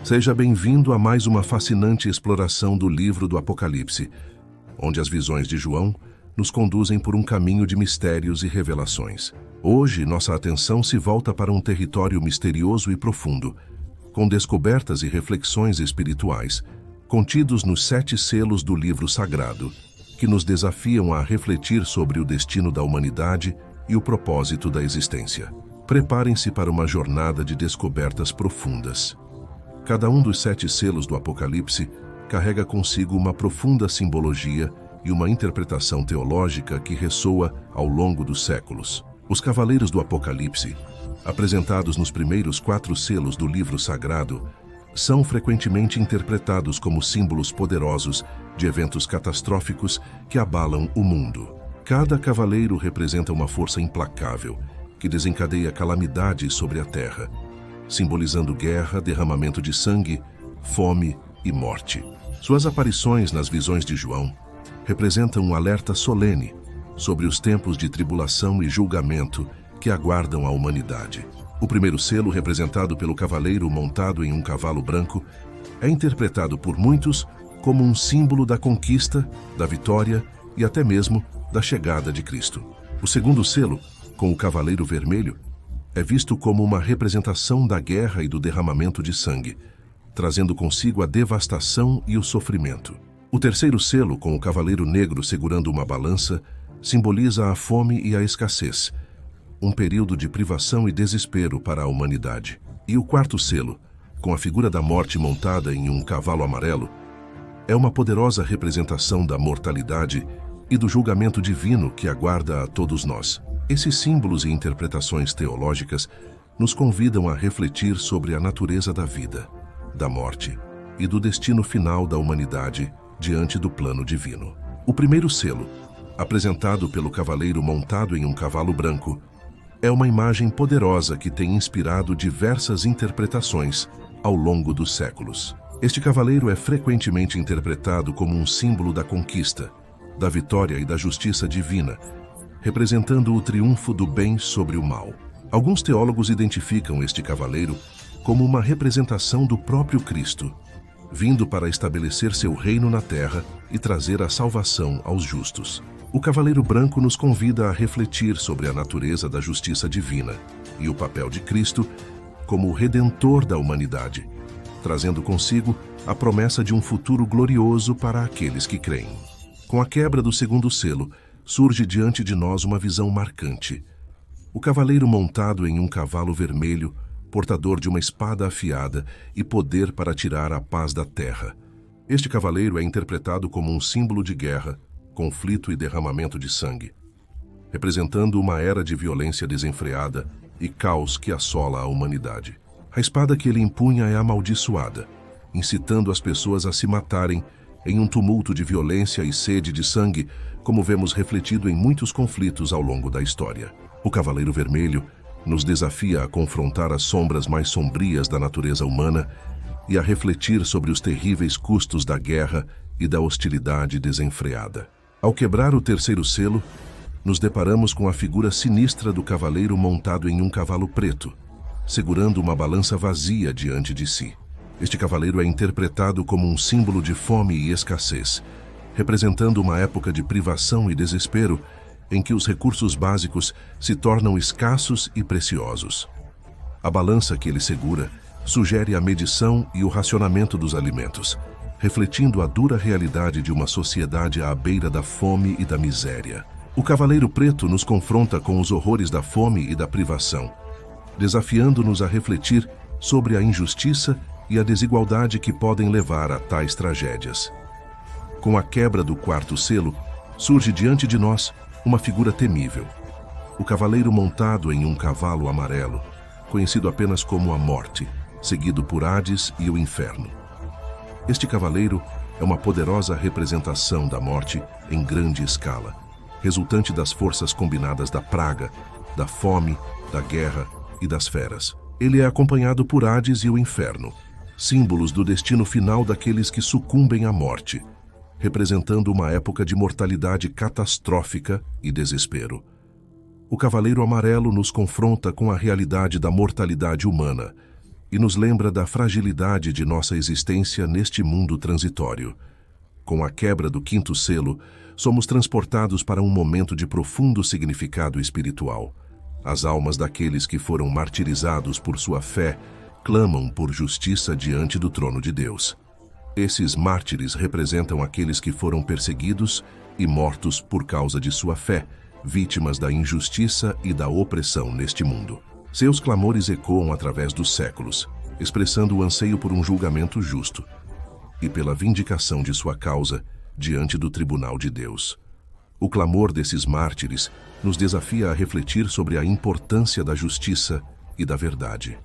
Seja bem-vindo a mais uma fascinante exploração do livro do Apocalipse, onde as visões de João nos conduzem por um caminho de mistérios e revelações. Hoje, nossa atenção se volta para um território misterioso e profundo, com descobertas e reflexões espirituais, contidos nos 7 selos do livro sagrado, que nos desafiam a refletir sobre o destino da humanidade e o propósito da existência. Preparem-se para uma jornada de descobertas profundas. Cada um dos 7 selos do Apocalipse carrega consigo uma profunda simbologia e uma interpretação teológica que ressoa ao longo dos séculos. Os cavaleiros do Apocalipse, apresentados nos primeiros 4 selos do livro sagrado, são frequentemente interpretados como símbolos poderosos de eventos catastróficos que abalam o mundo. Cada cavaleiro representa uma força implacável que desencadeia calamidades sobre a terra, simbolizando guerra, derramamento de sangue, fome e morte. Suas aparições nas visões de João representam um alerta solene sobre os tempos de tribulação e julgamento que aguardam a humanidade. O primeiro selo, representado pelo cavaleiro montado em um cavalo branco, é interpretado por muitos como um símbolo da conquista, da vitória e até mesmo da chegada de Cristo. O segundo selo, com o cavaleiro vermelho, é visto como uma representação da guerra e do derramamento de sangue, trazendo consigo a devastação e o sofrimento. O terceiro selo, com o cavaleiro negro segurando uma balança, simboliza a fome e a escassez, um período de privação e desespero para a humanidade. E o quarto selo, com a figura da morte montada em um cavalo amarelo, é uma poderosa representação da mortalidade e do julgamento divino que aguarda a todos nós. Esses símbolos e interpretações teológicas nos convidam a refletir sobre a natureza da vida, da morte e do destino final da humanidade diante do plano divino. O primeiro selo, apresentado pelo cavaleiro montado em um cavalo branco, é uma imagem poderosa que tem inspirado diversas interpretações ao longo dos séculos. Este cavaleiro é frequentemente interpretado como um símbolo da conquista, da vitória e da justiça divina, representando o triunfo do bem sobre o mal. Alguns teólogos identificam este cavaleiro como uma representação do próprio Cristo, vindo para estabelecer seu reino na terra e trazer a salvação aos justos. O cavaleiro branco nos convida a refletir sobre a natureza da justiça divina e o papel de Cristo como o redentor da humanidade, trazendo consigo a promessa de um futuro glorioso para aqueles que creem. Com a quebra do segundo selo, surge diante de nós uma visão marcante. O cavaleiro montado em um cavalo vermelho, portador de uma espada afiada e poder para tirar a paz da terra. Este cavaleiro é interpretado como um símbolo de guerra, conflito e derramamento de sangue, representando uma era de violência desenfreada e caos que assola a humanidade. A espada que ele empunha é amaldiçoada, incitando as pessoas a se matarem em um tumulto de violência e sede de sangue, como vemos refletido em muitos conflitos ao longo da história. O Cavaleiro Vermelho nos desafia a confrontar as sombras mais sombrias da natureza humana e a refletir sobre os terríveis custos da guerra e da hostilidade desenfreada. Ao quebrar o terceiro selo, nos deparamos com a figura sinistra do cavaleiro montado em um cavalo preto, segurando uma balança vazia diante de si. Este cavaleiro é interpretado como um símbolo de fome e escassez, representando uma época de privação e desespero em que os recursos básicos se tornam escassos e preciosos. A balança que ele segura sugere a medição e o racionamento dos alimentos, refletindo a dura realidade de uma sociedade à beira da fome e da miséria. O Cavaleiro Preto nos confronta com os horrores da fome e da privação, desafiando-nos a refletir sobre a injustiça e a desigualdade que podem levar a tais tragédias. Com a quebra do quarto selo, surge diante de nós uma figura temível. O cavaleiro montado em um cavalo amarelo, conhecido apenas como a Morte, seguido por Hades e o Inferno. Este cavaleiro é uma poderosa representação da morte em grande escala, resultante das forças combinadas da praga, da fome, da guerra e das feras. Ele é acompanhado por Hades e o Inferno, símbolos do destino final daqueles que sucumbem à morte, representando uma época de mortalidade catastrófica e desespero. O Cavaleiro Amarelo nos confronta com a realidade da mortalidade humana, e nos lembra da fragilidade de nossa existência neste mundo transitório. Com a quebra do quinto selo, somos transportados para um momento de profundo significado espiritual. As almas daqueles que foram martirizados por sua fé clamam por justiça diante do trono de Deus. Esses mártires representam aqueles que foram perseguidos e mortos por causa de sua fé, vítimas da injustiça e da opressão neste mundo. Seus clamores ecoam através dos séculos, expressando o anseio por um julgamento justo e pela vindicação de sua causa diante do tribunal de Deus. O clamor desses mártires nos desafia a refletir sobre a importância da justiça e da verdade,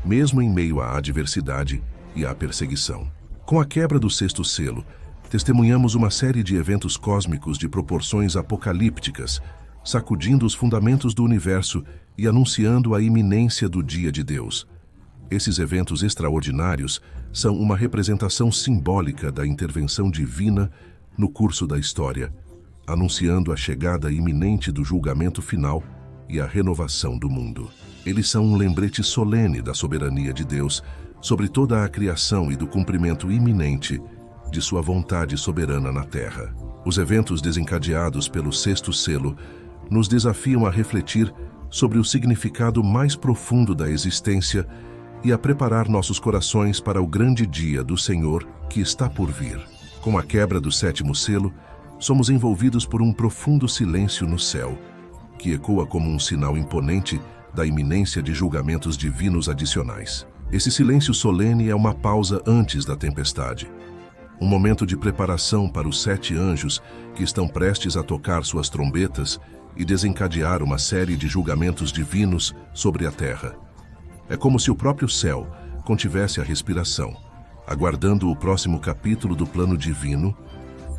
mesmo em meio à adversidade e à perseguição. Com a quebra do sexto selo, testemunhamos uma série de eventos cósmicos de proporções apocalípticas, sacudindo os fundamentos do universo e anunciando a iminência do dia de Deus. Esses eventos extraordinários são uma representação simbólica da intervenção divina no curso da história, anunciando a chegada iminente do julgamento final e a renovação do mundo. Eles são um lembrete solene da soberania de Deus sobre toda a criação e do cumprimento iminente de sua vontade soberana na Terra. Os eventos desencadeados pelo sexto selo nos desafiam a refletir sobre o significado mais profundo da existência e a preparar nossos corações para o grande dia do Senhor que está por vir. Com a quebra do sétimo selo, somos envolvidos por um profundo silêncio no céu, que ecoa como um sinal imponente da iminência de julgamentos divinos adicionais. Esse silêncio solene é uma pausa antes da tempestade, um momento de preparação para os 7 anjos que estão prestes a tocar suas trombetas e desencadear uma série de julgamentos divinos sobre a terra. É como se o próprio céu contivesse a respiração, aguardando o próximo capítulo do plano divino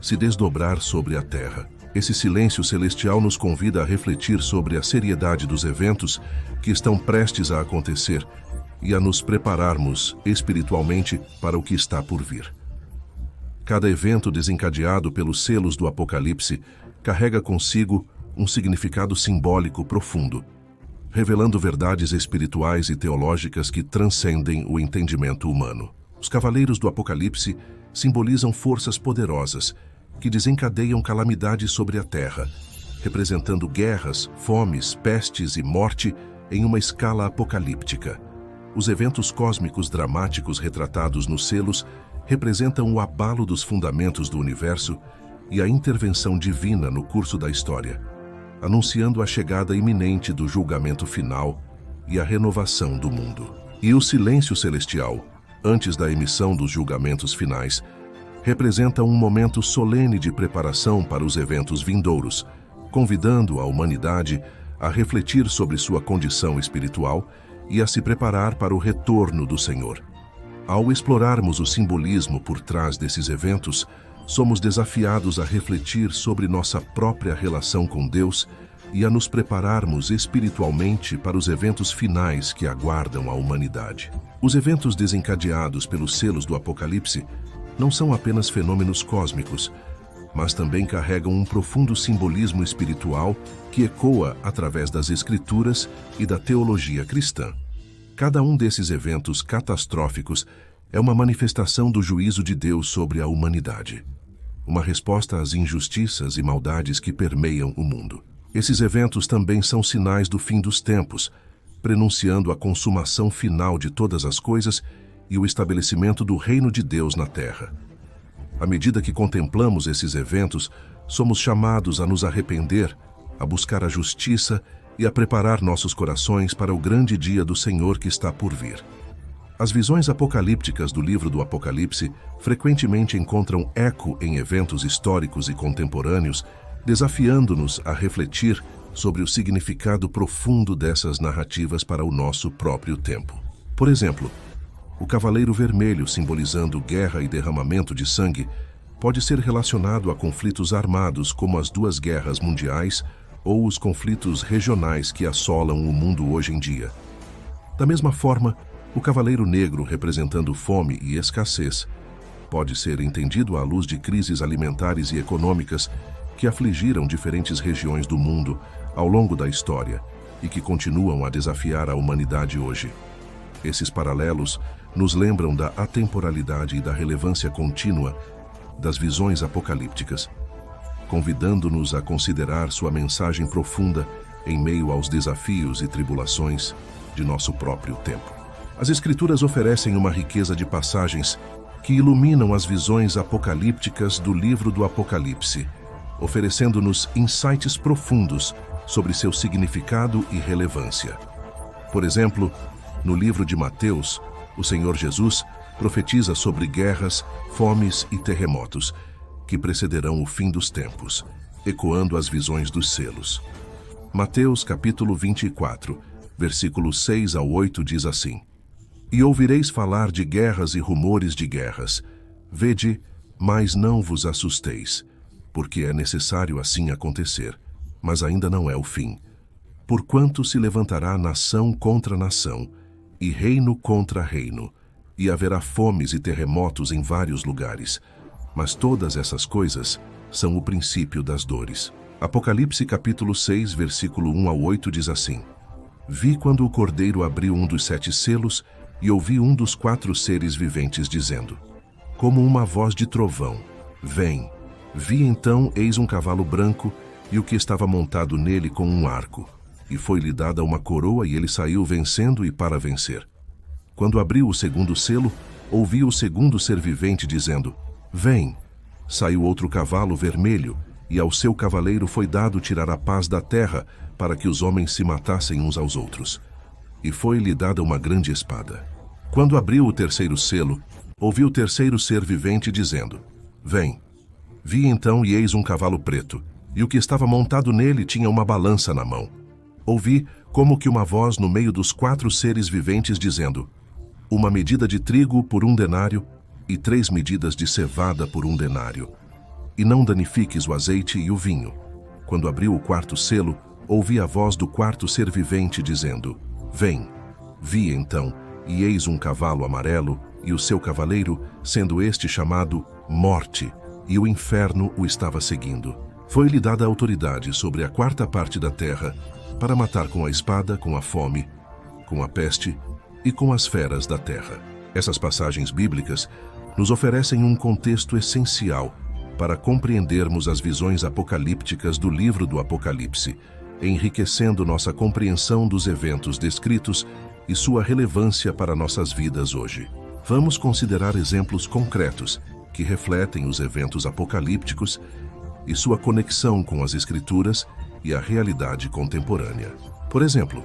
se desdobrar sobre a terra. Esse silêncio celestial nos convida a refletir sobre a seriedade dos eventos que estão prestes a acontecer e a nos prepararmos espiritualmente para o que está por vir. Cada evento desencadeado pelos selos do Apocalipse carrega consigo um significado simbólico profundo, revelando verdades espirituais e teológicas que transcendem o entendimento humano. Os cavaleiros do Apocalipse simbolizam forças poderosas que desencadeiam calamidades sobre a terra, representando guerras, fomes, pestes e morte em uma escala apocalíptica. Os eventos cósmicos dramáticos retratados nos selos representam o abalo dos fundamentos do universo e a intervenção divina no curso da história, anunciando a chegada iminente do julgamento final e a renovação do mundo. E o silêncio celestial, antes da emissão dos julgamentos finais, representa um momento solene de preparação para os eventos vindouros, convidando a humanidade a refletir sobre sua condição espiritual e a se preparar para o retorno do Senhor. Ao explorarmos o simbolismo por trás desses eventos, somos desafiados a refletir sobre nossa própria relação com Deus e a nos prepararmos espiritualmente para os eventos finais que aguardam a humanidade. Os eventos desencadeados pelos selos do Apocalipse não são apenas fenômenos cósmicos, mas também carregam um profundo simbolismo espiritual que ecoa através das Escrituras e da teologia cristã. Cada um desses eventos catastróficos é uma manifestação do juízo de Deus sobre a humanidade, uma resposta às injustiças e maldades que permeiam o mundo. Esses eventos também são sinais do fim dos tempos, prenunciando a consumação final de todas as coisas e o estabelecimento do reino de Deus na terra. À medida que contemplamos esses eventos, somos chamados a nos arrepender, a buscar a justiça e a preparar nossos corações para o grande dia do Senhor que está por vir. As visões apocalípticas do livro do Apocalipse frequentemente encontram eco em eventos históricos e contemporâneos, desafiando-nos a refletir sobre o significado profundo dessas narrativas para o nosso próprio tempo. Por exemplo, o cavaleiro vermelho, simbolizando guerra e derramamento de sangue, pode ser relacionado a conflitos armados como as 2 guerras mundiais ou os conflitos regionais que assolam o mundo hoje em dia. Da mesma forma, o cavaleiro negro, representando fome e escassez, pode ser entendido à luz de crises alimentares e econômicas que afligiram diferentes regiões do mundo ao longo da história e que continuam a desafiar a humanidade hoje. Esses paralelos nos lembram da atemporalidade e da relevância contínua das visões apocalípticas, convidando-nos a considerar sua mensagem profunda em meio aos desafios e tribulações de nosso próprio tempo. As Escrituras oferecem uma riqueza de passagens que iluminam as visões apocalípticas do livro do Apocalipse, oferecendo-nos insights profundos sobre seu significado e relevância. Por exemplo, no livro de Mateus, o Senhor Jesus profetiza sobre guerras, fomes e terremotos que precederão o fim dos tempos, ecoando as visões dos selos. Mateus capítulo 24, versículos 6 ao 8 diz assim: E ouvireis falar de guerras e rumores de guerras. Vede, mas não vos assusteis, porque é necessário assim acontecer, mas ainda não é o fim. Porquanto se levantará nação contra nação, e reino contra reino, e haverá fomes e terremotos em vários lugares. Mas todas essas coisas são o princípio das dores. Apocalipse capítulo 6, versículo 1 ao 8 diz assim: Vi quando o Cordeiro abriu um dos 7 selos, e ouvi um dos 4 seres viventes dizendo, como uma voz de trovão, Vem. Vi então, eis um cavalo branco, e o que estava montado nele com um arco. E foi-lhe dada uma coroa, e ele saiu vencendo e para vencer. Quando abriu o segundo selo, ouvi o segundo ser vivente dizendo, Vem. Saiu outro cavalo vermelho, e ao seu cavaleiro foi dado tirar a paz da terra, para que os homens se matassem uns aos outros. E foi-lhe dada uma grande espada. Quando abriu o terceiro selo, ouvi o terceiro ser vivente dizendo, Vem. Vi então, e eis um cavalo preto, e o que estava montado nele tinha uma balança na mão. Ouvi como que uma voz no meio dos 4 seres viventes dizendo, uma medida de trigo por 1 denário, e 3 medidas de cevada por 1 denário. E não danifiques o azeite e o vinho. Quando abriu o 4º selo, ouvi a voz do 4º ser vivente dizendo, Vem. Vi então, e eis um cavalo amarelo, e o seu cavaleiro, sendo este chamado Morte, e o inferno o estava seguindo. Foi-lhe dada autoridade sobre a 4ª parte da terra, para matar com a espada, com a fome, com a peste e com as feras da terra. Essas passagens bíblicas nos oferecem um contexto essencial para compreendermos as visões apocalípticas do livro do Apocalipse, enriquecendo nossa compreensão dos eventos descritos e sua relevância para nossas vidas hoje. Vamos considerar exemplos concretos que refletem os eventos apocalípticos e sua conexão com as Escrituras e a realidade contemporânea. Por exemplo,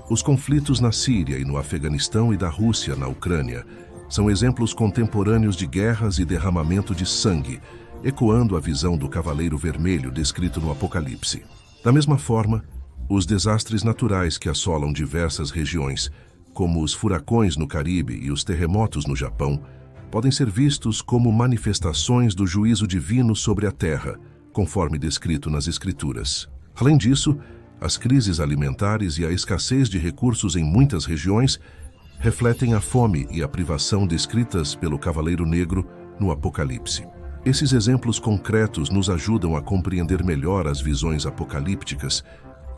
os conflitos na Síria e no Afeganistão e da Rússia na Ucrânia são exemplos contemporâneos de guerras e derramamento de sangue, ecoando a visão do Cavaleiro Vermelho descrito no Apocalipse. Da mesma forma, os desastres naturais que assolam diversas regiões, como os furacões no Caribe e os terremotos no Japão, podem ser vistos como manifestações do juízo divino sobre a Terra, conforme descrito nas Escrituras. Além disso, as crises alimentares e a escassez de recursos em muitas regiões refletem a fome e a privação descritas pelo Cavaleiro Negro no Apocalipse. Esses exemplos concretos nos ajudam a compreender melhor as visões apocalípticas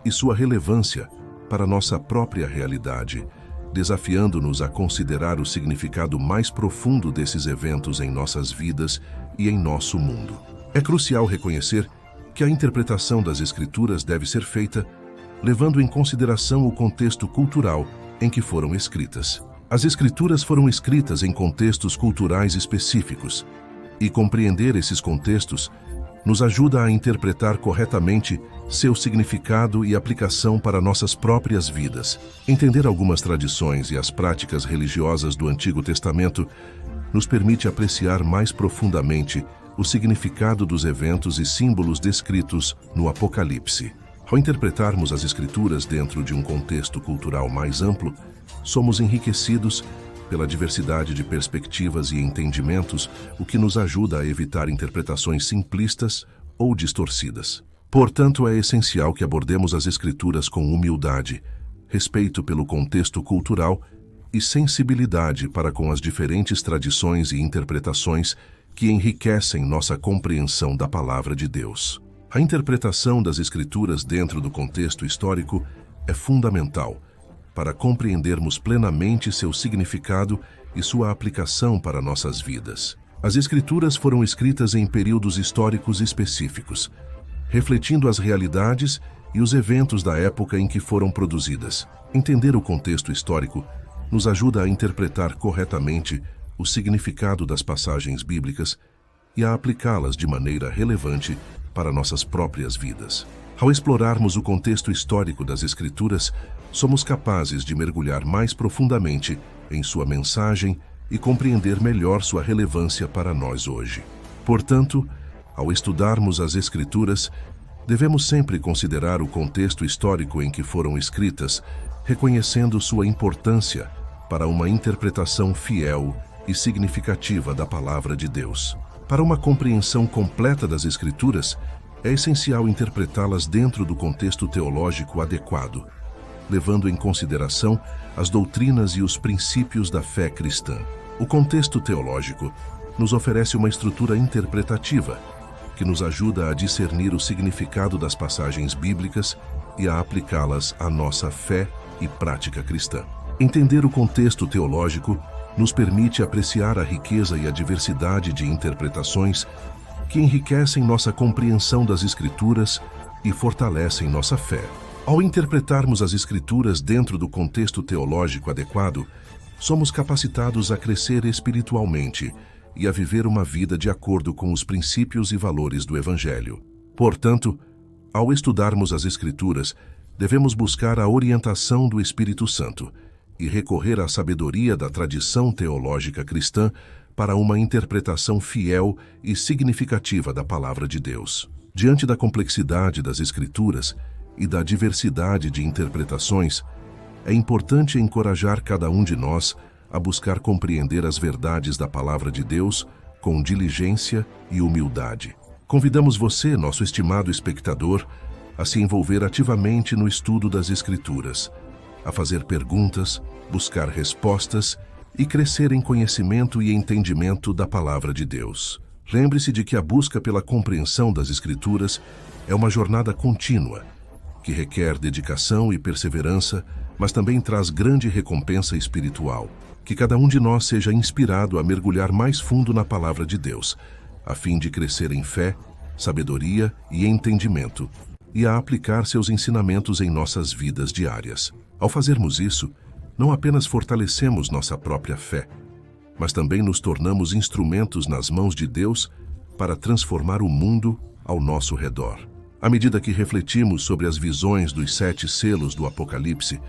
e sua relevância para nossa própria realidade, desafiando-nos a considerar o significado mais profundo desses eventos em nossas vidas e em nosso mundo. É crucial reconhecer que a interpretação das Escrituras deve ser feita levando em consideração o contexto cultural em que foram escritas. As Escrituras foram escritas em contextos culturais específicos, e compreender esses contextos nos ajuda a interpretar corretamente seu significado e aplicação para nossas próprias vidas. Entender algumas tradições e as práticas religiosas do Antigo Testamento nos permite apreciar mais profundamente o significado dos eventos e símbolos descritos no Apocalipse. Ao interpretarmos as Escrituras dentro de um contexto cultural mais amplo, somos enriquecidos pela diversidade de perspectivas e entendimentos, o que nos ajuda a evitar interpretações simplistas ou distorcidas. Portanto, é essencial que abordemos as Escrituras com humildade, respeito pelo contexto cultural e sensibilidade para com as diferentes tradições e interpretações que enriquecem nossa compreensão da Palavra de Deus. A interpretação das Escrituras dentro do contexto histórico é fundamental para compreendermos plenamente seu significado e sua aplicação para nossas vidas. As Escrituras foram escritas em períodos históricos específicos, refletindo as realidades e os eventos da época em que foram produzidas. Entender o contexto histórico nos ajuda a interpretar corretamente o significado das passagens bíblicas e a aplicá-las de maneira relevante para nossas próprias vidas. Ao explorarmos o contexto histórico das Escrituras, somos capazes de mergulhar mais profundamente em sua mensagem e compreender melhor sua relevância para nós hoje. Portanto, ao estudarmos as Escrituras, devemos sempre considerar o contexto histórico em que foram escritas, reconhecendo sua importância para uma interpretação fiel e significativa da Palavra de Deus. Para uma compreensão completa das Escrituras, é essencial interpretá-las dentro do contexto teológico adequado, levando em consideração as doutrinas e os princípios da fé cristã. O contexto teológico nos oferece uma estrutura interpretativa que nos ajuda a discernir o significado das passagens bíblicas e a aplicá-las à nossa fé e prática cristã. Entender o contexto teológico nos permite apreciar a riqueza e a diversidade de interpretações que enriquecem nossa compreensão das Escrituras e fortalecem nossa fé. Ao interpretarmos as Escrituras dentro do contexto teológico adequado, somos capacitados a crescer espiritualmente e a viver uma vida de acordo com os princípios e valores do Evangelho. Portanto, ao estudarmos as Escrituras, devemos buscar a orientação do Espírito Santo e recorrer à sabedoria da tradição teológica cristã para uma interpretação fiel e significativa da Palavra de Deus. Diante da complexidade das Escrituras e da diversidade de interpretações, é importante encorajar cada um de nós a buscar compreender as verdades da Palavra de Deus com diligência e humildade. Convidamos você, nosso estimado espectador, a se envolver ativamente no estudo das Escrituras, a fazer perguntas, buscar respostas e crescer em conhecimento e entendimento da Palavra de Deus. Lembre-se de que a busca pela compreensão das Escrituras é uma jornada contínua, que requer dedicação e perseverança, mas também traz grande recompensa espiritual. Que cada um de nós seja inspirado a mergulhar mais fundo na Palavra de Deus, a fim de crescer em fé, sabedoria e entendimento, e a aplicar seus ensinamentos em nossas vidas diárias. Ao fazermos isso, não apenas fortalecemos nossa própria fé, mas também nos tornamos instrumentos nas mãos de Deus para transformar o mundo ao nosso redor. À medida que refletimos sobre as visões dos 7 selos do Apocalipse,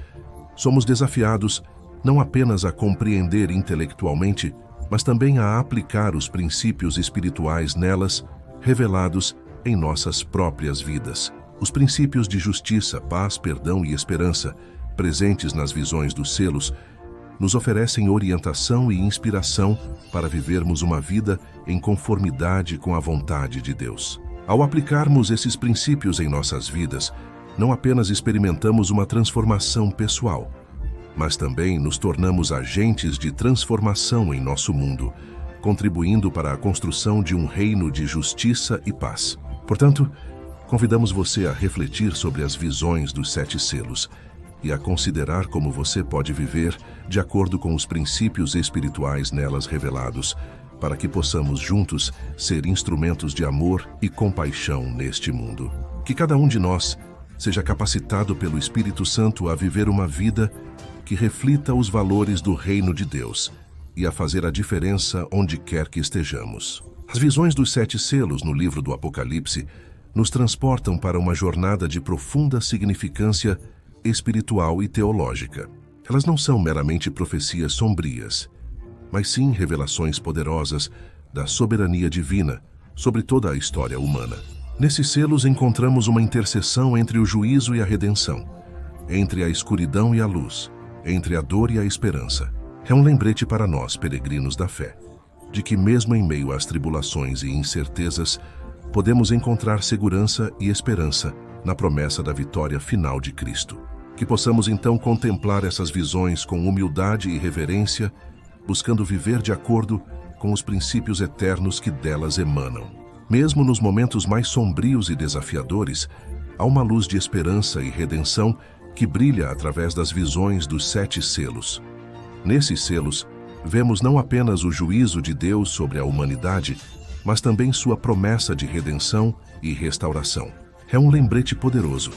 somos desafiados não apenas a compreender intelectualmente, mas também a aplicar os princípios espirituais nelas, revelados em nossas próprias vidas. Os princípios de justiça, paz, perdão e esperança, presentes nas visões dos selos, nos oferecem orientação e inspiração para vivermos uma vida em conformidade com a vontade de Deus. Ao aplicarmos esses princípios em nossas vidas, não apenas experimentamos uma transformação pessoal, mas também nos tornamos agentes de transformação em nosso mundo, contribuindo para a construção de um reino de justiça e paz. Portanto, convidamos você a refletir sobre as visões dos 7 selos e a considerar como você pode viver de acordo com os princípios espirituais nelas revelados, para que possamos juntos ser instrumentos de amor e compaixão neste mundo. Que cada um de nós seja capacitado pelo Espírito Santo a viver uma vida que reflita os valores do reino de Deus e a fazer a diferença onde quer que estejamos. As visões dos 7 selos no livro do Apocalipse nos transportam para uma jornada de profunda significância espiritual e teológica. Elas não são meramente profecias sombrias, mas sim revelações poderosas da soberania divina sobre toda a história humana. Nesses selos encontramos uma interseção entre o juízo e a redenção, entre a escuridão e a luz, entre a dor e a esperança. É um lembrete para nós, peregrinos da fé, de que mesmo em meio às tribulações e incertezas, podemos encontrar segurança e esperança na promessa da vitória final de Cristo. Que possamos então contemplar essas visões com humildade e reverência, buscando viver de acordo com os princípios eternos que delas emanam. Mesmo nos momentos mais sombrios e desafiadores, há uma luz de esperança e redenção que brilha através das visões dos 7 selos. Nesses selos, vemos não apenas o juízo de Deus sobre a humanidade, mas também sua promessa de redenção e restauração. É um lembrete poderoso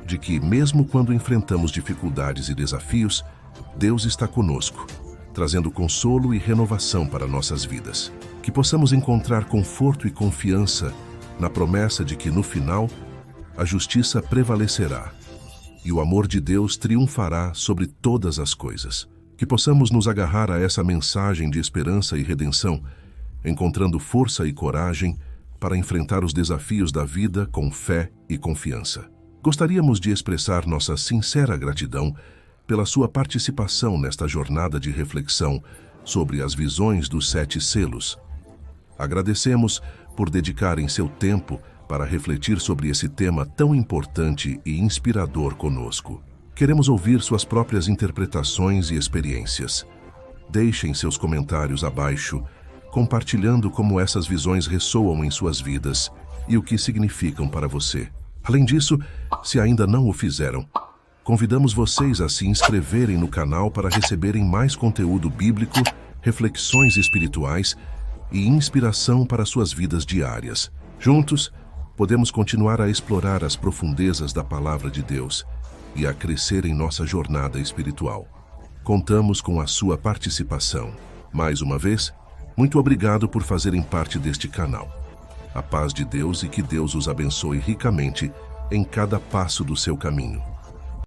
de que, mesmo quando enfrentamos dificuldades e desafios, Deus está conosco, trazendo consolo e renovação para nossas vidas. Que possamos encontrar conforto e confiança na promessa de que, no final, a justiça prevalecerá e o amor de Deus triunfará sobre todas as coisas. Que possamos nos agarrar a essa mensagem de esperança e redenção, encontrando força e coragem para enfrentar os desafios da vida com fé e confiança. Gostaríamos de expressar nossa sincera gratidão pela sua participação nesta jornada de reflexão sobre as visões dos 7 selos. Agradecemos por dedicarem seu tempo para refletir sobre esse tema tão importante e inspirador conosco. Queremos ouvir suas próprias interpretações e experiências. Deixem seus comentários abaixo, compartilhando como essas visões ressoam em suas vidas e o que significam para você. Além disso, se ainda não o fizeram, convidamos vocês a se inscreverem no canal para receberem mais conteúdo bíblico, reflexões espirituais e inspiração para suas vidas diárias. Juntos, podemos continuar a explorar as profundezas da Palavra de Deus e a crescer em nossa jornada espiritual. Contamos com a sua participação. Mais uma vez, muito obrigado por fazerem parte deste canal. A paz de Deus e que Deus os abençoe ricamente em cada passo do seu caminho.